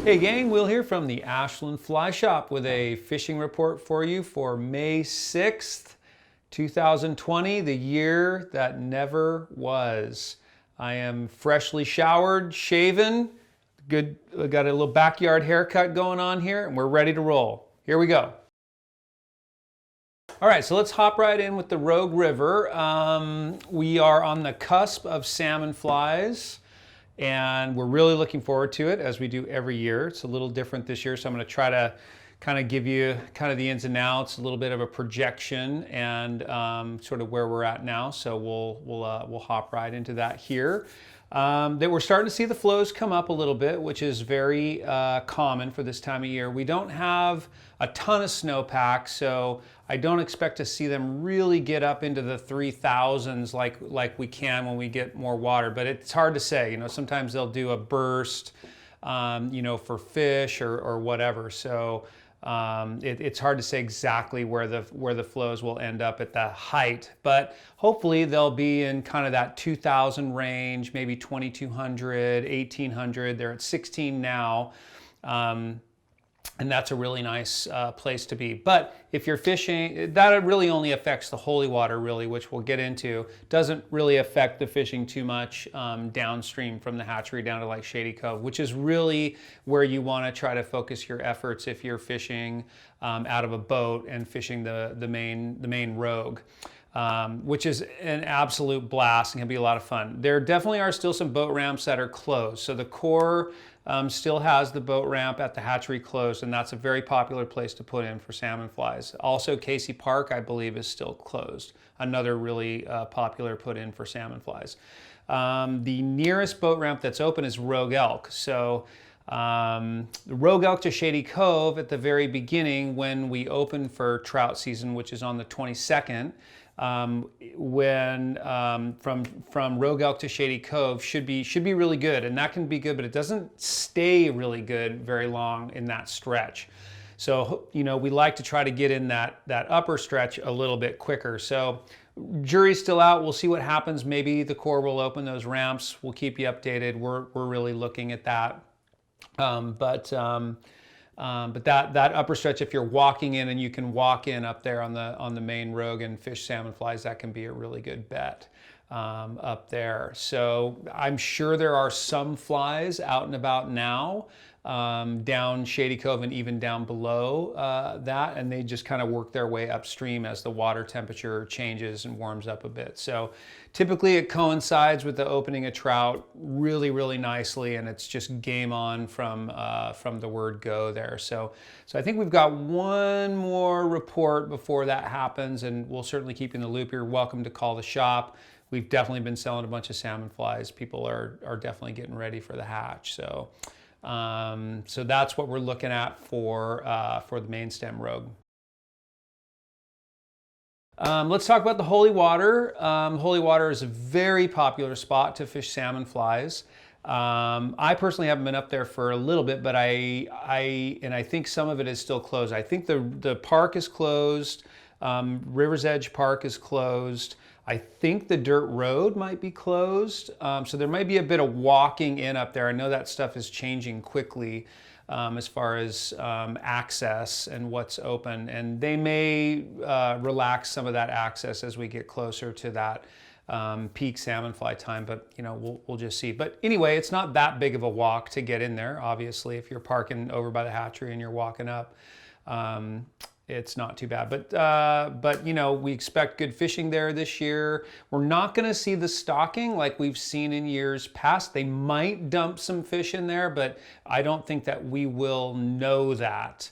Hey gang, Will here from the Ashland Fly Shop with a fishing report for you for May 6th, 2020, the year that never was. I am freshly showered, shaven, good, got a little backyard haircut going on here, and we're ready to roll. Here we go. All right, so let's hop right in with the Rogue River. We are on the cusp of salmon flies, and we're really looking forward to it, as we do every year. It's a little different this year, so I'm going to try to kind of give you kind of the ins and outs, a little bit of a projection, and sort of where we're at now. So we'll hop right into that here. That we're starting to see the flows come up a little bit, which is very common for this time of year. We don't have a ton of snowpack, so I don't expect to see them really get up into the 3,000s like we can when we get more water. But it's hard to say. You know, sometimes they'll do a burst, you know, for fish or whatever. So it's hard to say exactly where the flows will end up at the height, but hopefully they'll be in kind of that 2,000 range, maybe 2,200, 1,800. They're at 16 now. And that's a really nice place to be. But if you're fishing, that really only affects the holy water, really, which we'll get into. Doesn't really affect the fishing too much downstream from the hatchery down to like Shady Cove, which is really where you want to try to focus your efforts if you're fishing out of a boat and fishing the main Rogue. Which is an absolute blast and can be a lot of fun. There definitely are still some boat ramps that are closed. So the core still has the boat ramp at the hatchery closed, and that's a very popular place to put in for salmon flies. Also, Casey Park, I believe, is still closed. Another really popular put in for salmon flies. The nearest boat ramp that's open is Rogue Elk. So the Rogue Elk to Shady Cove at the very beginning, when we open for trout season, which is on the 22nd, from Rogue Elk to Shady Cove should be really good, and that can be good, but it doesn't stay really good very long in that stretch. So, you know, we like to try to get in that upper stretch a little bit quicker. So jury's still out. We'll see what happens. Maybe the Corps will open those ramps. We'll keep you updated. We're really looking at that. But that upper stretch, if you're walking in, and you can walk in up there on the main Rogue and fish salmon flies, that can be a really good bet up there. So I'm sure there are some flies out and about now down Shady Cove and even down below that, and they just kind of work their way upstream as the water temperature changes and warms up a bit. So typically it coincides with the opening of trout really, really nicely, and it's just game on from the word go there. So I think we've got one more report before that happens, and we'll certainly keep you in the loop. You're welcome to call the shop. We've definitely been selling a bunch of salmon flies. People are definitely getting ready for the hatch. So that's what we're looking at for the main stem Rogue. Let's talk about the holy water. Holy water is a very popular spot to fish salmon flies. I personally haven't been up there for a little bit, but I think some of it is still closed. I think the park is closed. River's Edge Park is closed. I think the dirt road might be closed. So there might be a bit of walking in up there. I know that stuff is changing quickly as far as access and what's open. And they may relax some of that access as we get closer to that peak salmon fly time, but you know, we'll just see. But anyway, it's not that big of a walk to get in there. Obviously, if you're parking over by the hatchery and you're walking up, it's not too bad. But you know, we expect good fishing there this year. We're not going to see the stocking like we've seen in years past. They might dump some fish in there, but I don't think that we will know that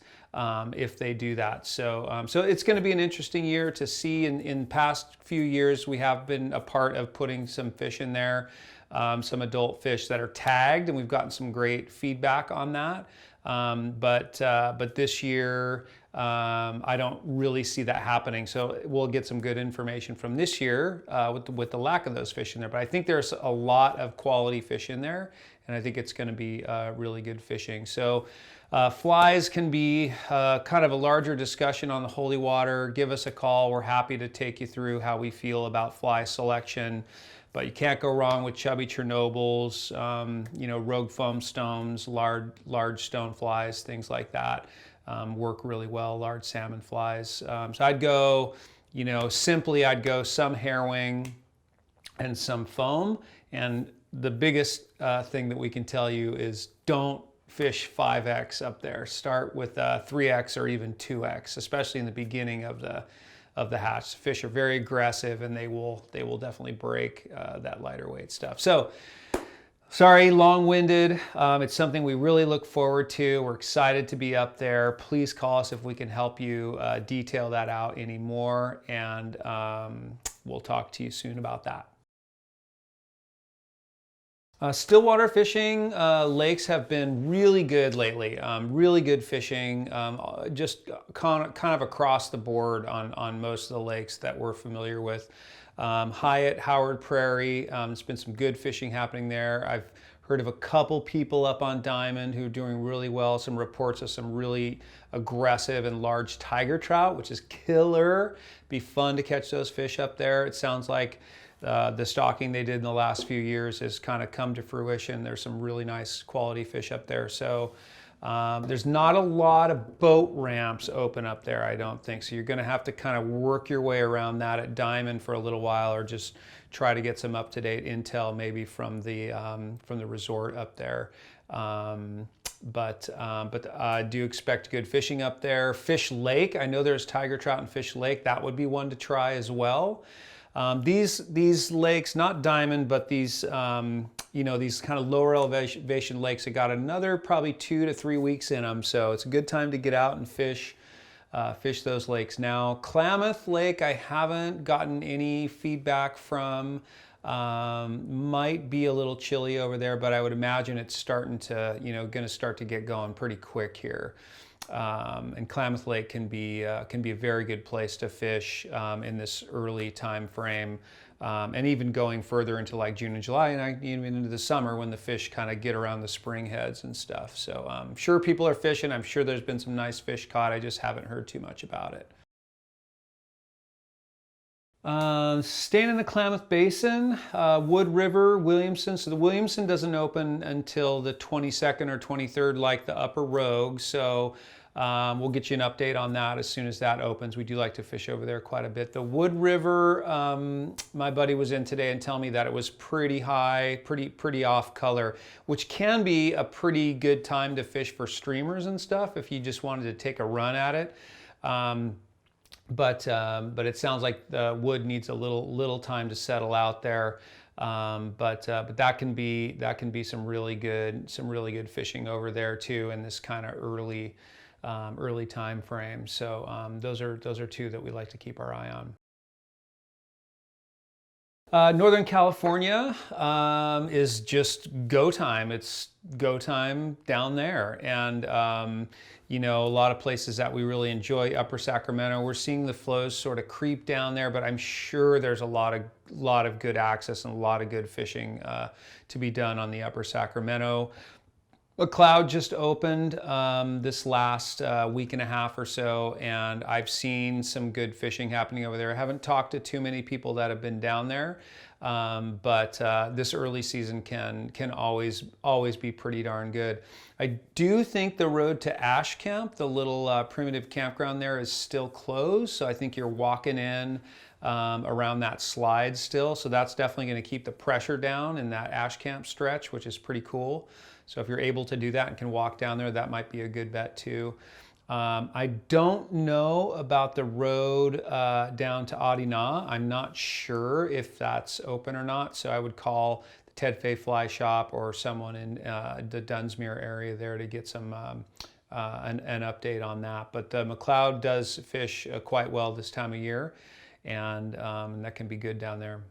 if they do that. So it's going to be an interesting year to see. In past few years, we have been a part of putting some fish in there, some adult fish that are tagged, and we've gotten some great feedback on that. But this year, I don't really see that happening. So we'll get some good information from this year with the lack of those fish in there. But I think there's a lot of quality fish in there, and I think it's going to be really good fishing. So flies can be kind of a larger discussion on the holy water. Give us a call. We're happy to take you through how we feel about fly selection. But you can't go wrong with chubby Chernobyls, rogue foam stones, large stone flies, things like that work really well, large salmon flies. So I'd go, simply I'd go some herring and some foam. And the biggest thing that we can tell you is don't fish 5X up there. Start with 3X or even 2X, especially in the beginning of the hatch. Fish are very aggressive, and they will definitely break that lighter weight stuff. So, sorry, long-winded. It's something we really look forward to. We're excited to be up there. Please call us if we can help you detail that out anymore, and we'll talk to you soon about that. Stillwater fishing lakes have been really good lately. Really good fishing, just kind of across the board on most of the lakes that we're familiar with. Hyatt, Howard Prairie, there's been some good fishing happening there. I've heard of a couple people up on Diamond who are doing really well. Some reports of some really aggressive and large tiger trout, which is killer. Be fun to catch those fish up there. It sounds like the stocking they did in the last few years has kind of come to fruition. There's some really nice quality fish up there. So there's not a lot of boat ramps open up there, I don't think. So you're going to have to kind of work your way around that at Diamond for a little while, or just try to get some up-to-date intel maybe from the resort up there. But I do expect good fishing up there. Fish Lake, I know there's tiger trout in Fish Lake. That would be one to try as well. These lakes, not Diamond, but these these kind of lower elevation lakes have got another probably 2 to 3 weeks in them. So it's a good time to get out and fish those lakes now. Klamath Lake, I haven't gotten any feedback from. Might be a little chilly over there, but I would imagine it's starting to, going to start to get going pretty quick here. And Klamath Lake can be a very good place to fish in this early time frame, and even going further into like June and July, and even into the summer when the fish kind of get around the spring heads and stuff. So I'm sure people are fishing. I'm sure there's been some nice fish caught. I just haven't heard too much about it. Staying in the Klamath Basin, Wood River, Williamson. So the Williamson doesn't open until the 22nd or 23rd like the Upper Rogue. So we'll get you an update on that as soon as that opens. We do like to fish over there quite a bit. The Wood River, my buddy was in today and telling me that it was pretty high, pretty off color, which can be a pretty good time to fish for streamers and stuff if you just wanted to take a run at it. But it sounds like the wood needs a little time to settle out there. But that can be some really good fishing over there too in this kind of early time frame. So those are two that we like to keep our eye on. Northern California is just go time. It's go time down there, and a lot of places that we really enjoy. Upper Sacramento, we're seeing the flows sort of creep down there, but I'm sure there's a lot of good access and a lot of good fishing to be done on the Upper Sacramento. McLeod just opened this last week and a half or so, and I've seen some good fishing happening over there. I haven't talked to too many people that have been down there, but this early season can always be pretty darn good. I do think the road to Ash Camp, the little primitive campground there, is still closed, so I think you're walking in around that slide still, so that's definitely going to keep the pressure down in that Ash Camp stretch, which is pretty cool. So if you're able to do that and can walk down there, that might be a good bet too. I don't know about the road down to Adina. I'm not sure if that's open or not. So I would call the Ted Fay Fly Shop or someone in the Dunsmuir area there to get some an update on that. But McLeod does fish quite well this time of year, and that can be good down there.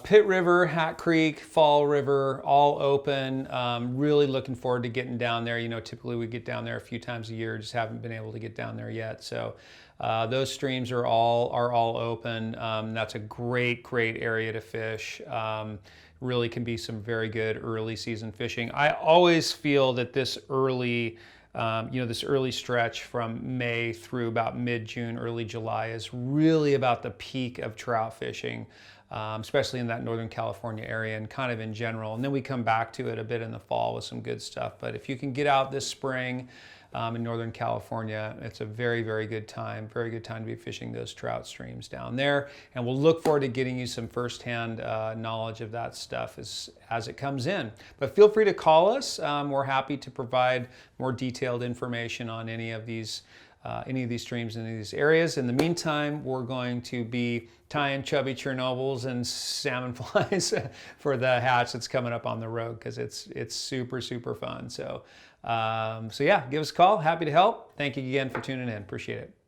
Pitt River, Hat Creek, Fall River, all open. Really looking forward to getting down there. Typically we get down there a few times a year, just haven't been able to get down there yet. So those streams are all open. That's a great area to fish. Really can be some very good early season fishing. I always feel that this early This early stretch from May through about mid-June, early July is really about the peak of trout fishing, especially in that Northern California area and kind of in general. And then we come back to it a bit in the fall with some good stuff. But if you can get out this spring in Northern California, it's a very, very good time to be fishing those trout streams down there. And we'll look forward to getting you some firsthand knowledge of that stuff as it comes in. But feel free to call us. We're happy to provide more detailed information on any of these streams in these areas. In the meantime, we're going to be tying chubby Chernobyls and salmon flies for the hatch that's coming up on the road, because it's super, super fun. So yeah, give us a call. Happy to help. Thank you again for tuning in. Appreciate it.